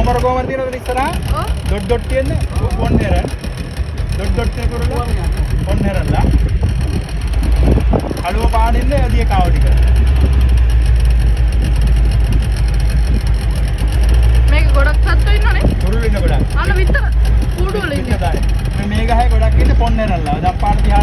කොමර තියෙනවද ඉස්සරහා? ඔව්. ඩොට් තියෙන්නේ. පොන්නේරන්. ඩොට් එක කරලා පොන්නේරන්ලා. කළුව පානින්නේ අදිය කාව ටික. මේක ගොඩක් සත්තු ඉන්නවනේ. කුරුළු ඉන්න ගොඩක්. අන්න විතර කූඩු වල ඉන්නේ. මේ ගහේ ගොඩක් ඉන්නේ පොන්නේරන්ලා. දැන් පාට 30